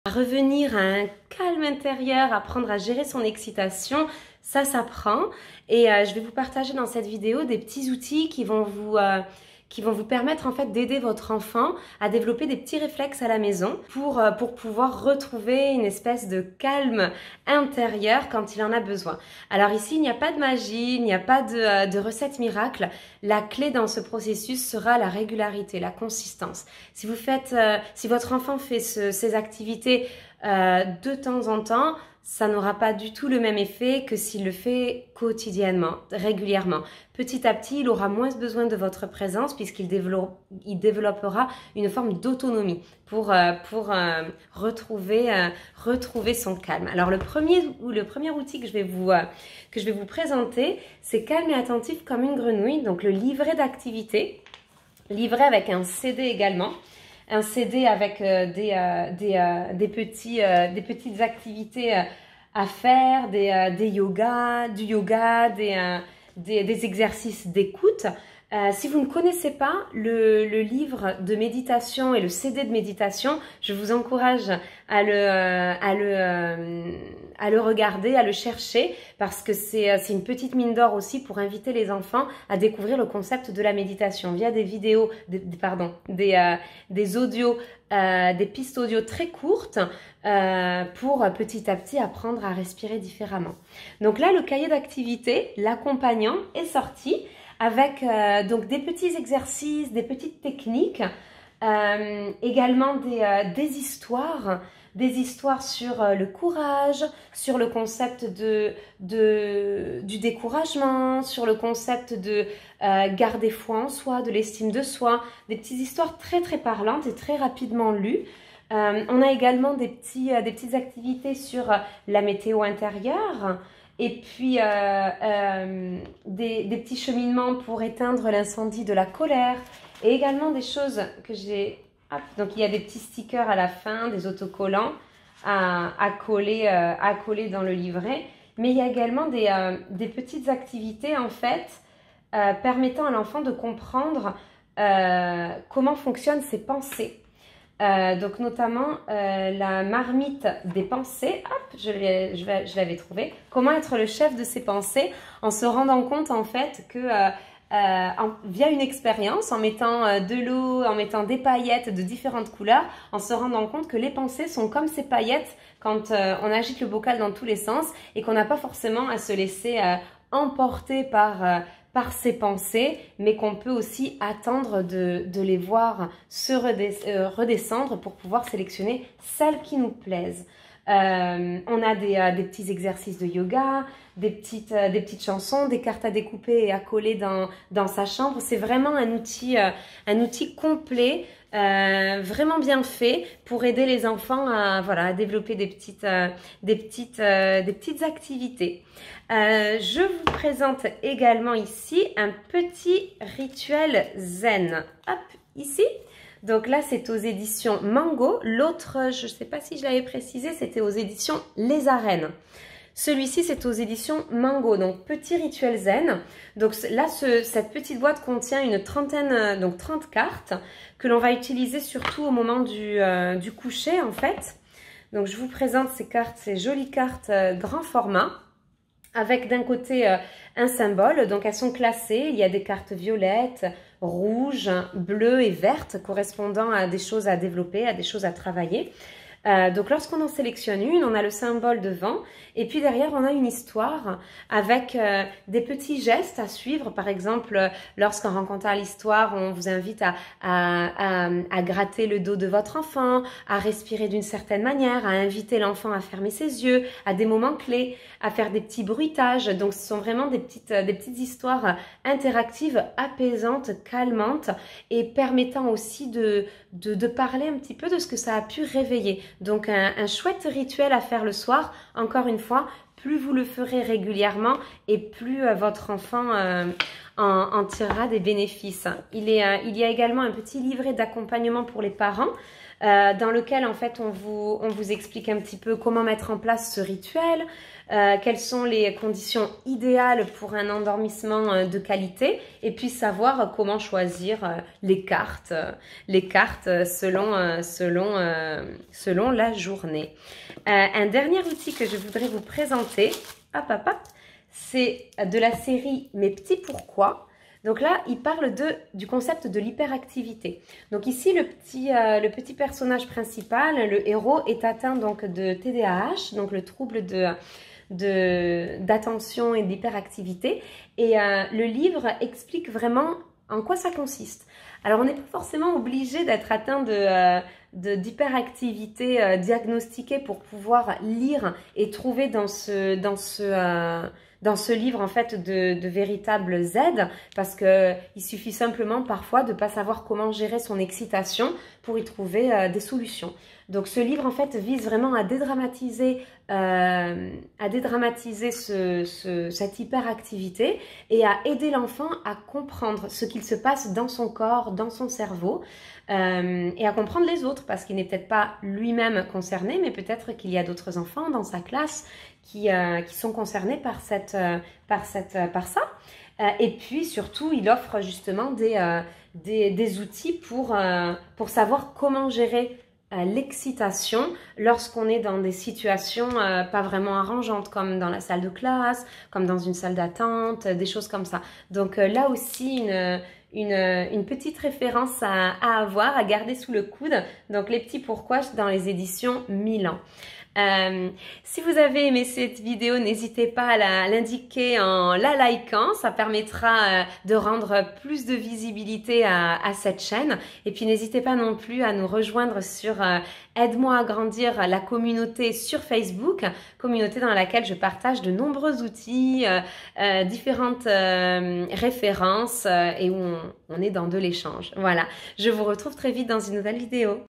Revenir à un calme intérieur, apprendre à gérer son excitation, ça s'apprend. Et je vais vous partager dans cette vidéo des petits outils qui vont vous permettre en fait d'aider votre enfant à développer des petits réflexes à la maison pour pouvoir retrouver une espèce de calme intérieur quand il en a besoin. Alors ici, il n'y a pas de magie, il n'y a pas de recette miracle. La clé dans ce processus sera la régularité, la consistance. Si votre enfant fait ces activités de temps en temps, ça n'aura pas du tout le même effet que s'il le fait quotidiennement, régulièrement. Petit à petit, il aura moins besoin de votre présence puisqu'il développera une forme d'autonomie pour retrouver son calme. Alors le premier outil que je vais vous présenter, c'est Calme et attentif comme une grenouille, donc le livret d'activité, livré avec un CD également. Un CD avec des petites activités à faire, du yoga, des exercices d'écoute. Si vous ne connaissez pas le livre de méditation et le CD de méditation, je vous encourage à le regarder, à le chercher, parce que c'est une petite mine d'or aussi pour inviter les enfants à découvrir le concept de la méditation via des vidéos, des audios, des pistes audio très courtes pour petit à petit apprendre à respirer différemment. Donc là, le cahier d'activité, l'accompagnant est sorti avec donc des petits exercices, des petites techniques, également des histoires sur le courage, sur le concept du découragement, sur le concept de garder foi en soi, de l'estime de soi, des petites histoires très très parlantes et très rapidement lues. On a également des petites activités sur la météo intérieure, et puis des petits cheminements pour éteindre l'incendie de la colère, et également des choses que j'ai... Donc il y a des petits stickers à la fin, des autocollants à coller dans le livret, mais il y a également des petites activités en fait permettant à l'enfant de comprendre comment fonctionnent ses pensées. Donc notamment la marmite des pensées, hop, je l'avais trouvé. Comment être le chef de ses pensées en se rendant compte en fait que via une expérience, en mettant de l'eau, en mettant des paillettes de différentes couleurs, en se rendant compte que les pensées sont comme ces paillettes quand on agite le bocal dans tous les sens et qu'on n'a pas forcément à se laisser emporter par ses pensées, mais qu'on peut aussi attendre de les voir se redescendre pour pouvoir sélectionner celles qui nous plaisent. On a des petits exercices de yoga, des petites chansons, des cartes à découper et à coller dans sa chambre. C'est vraiment un outil complet, vraiment bien fait pour aider les enfants à développer des petites activités. Je vous présente également ici un petit rituel zen. Hop, ici. Donc là, c'est aux éditions Mango. L'autre, je ne sais pas si je l'avais précisé, c'était aux éditions Les Arènes. Celui-ci, c'est aux éditions Mango. Donc, petit rituel zen. Donc là, cette petite boîte contient une trentaine, donc 30 cartes que l'on va utiliser surtout au moment du coucher, en fait. Donc, je vous présente ces cartes, ces jolies cartes grand format, avec d'un côté un symbole. Donc, elles sont classées. Il y a des cartes violettes, rouges, bleues et vertes correspondant à des choses à développer, à des choses à travailler. Donc lorsqu'on en sélectionne une, on a le symbole devant et puis derrière on a une histoire avec des petits gestes à suivre. Par exemple, lorsqu'on rencontre l'histoire, on vous invite à gratter le dos de votre enfant, à respirer d'une certaine manière, à inviter l'enfant à fermer ses yeux, à des moments clés, à faire des petits bruitages. Donc ce sont vraiment des petites histoires interactives, apaisantes, calmantes et permettant aussi de parler un petit peu de ce que ça a pu réveiller. Donc un chouette rituel à faire le soir. Encore une fois, plus vous le ferez régulièrement et plus votre enfant en tirera des bénéfices. Il y a également un petit livret d'accompagnement pour les parents dans lequel en fait on vous explique un petit peu comment mettre en place ce rituel, quelles sont les conditions idéales pour un endormissement de qualité et puis savoir comment choisir les cartes selon la journée. Un dernier outil que je voudrais vous présenter, c'est de la série Mes petits pourquoi. Donc là, il parle du concept de l'hyperactivité. Donc ici, le petit personnage principal, le héros, est atteint donc de TDAH, donc le trouble d'attention et d'hyperactivité. Et le livre explique vraiment en quoi ça consiste. Alors, on n'est pas forcément obligé d'être atteint d'hyperactivité diagnostiquée pour pouvoir lire et trouver dans ce livre en fait de véritables aides, parce que il suffit simplement parfois de ne pas savoir comment gérer son excitation pour y trouver des solutions. Donc ce livre en fait vise vraiment à dédramatiser cette hyperactivité et à aider l'enfant à comprendre ce qu'il se passe dans son corps, dans son cerveau, et à comprendre les autres, parce qu'il n'est peut-être pas lui-même concerné, mais peut-être qu'il y a d'autres enfants dans sa classe qui sont concernés par ça. Et puis surtout, il offre justement des outils pour savoir comment gérer l'excitation lorsqu'on est dans des situations pas vraiment arrangeantes, comme dans la salle de classe, comme dans une salle d'attente, des choses comme ça. Donc là aussi, une petite référence à avoir, à garder sous le coude. Donc les petits pourquoi dans les éditions Milan. Si vous avez aimé cette vidéo, n'hésitez pas à l'indiquer en la likant, ça permettra de rendre plus de visibilité à cette chaîne. Et puis n'hésitez pas non plus à nous rejoindre sur Aide-moi à grandir la communauté sur Facebook, communauté dans laquelle je partage de nombreux outils, différentes références et où on est dans de l'échange. Voilà, je vous retrouve très vite dans une nouvelle vidéo.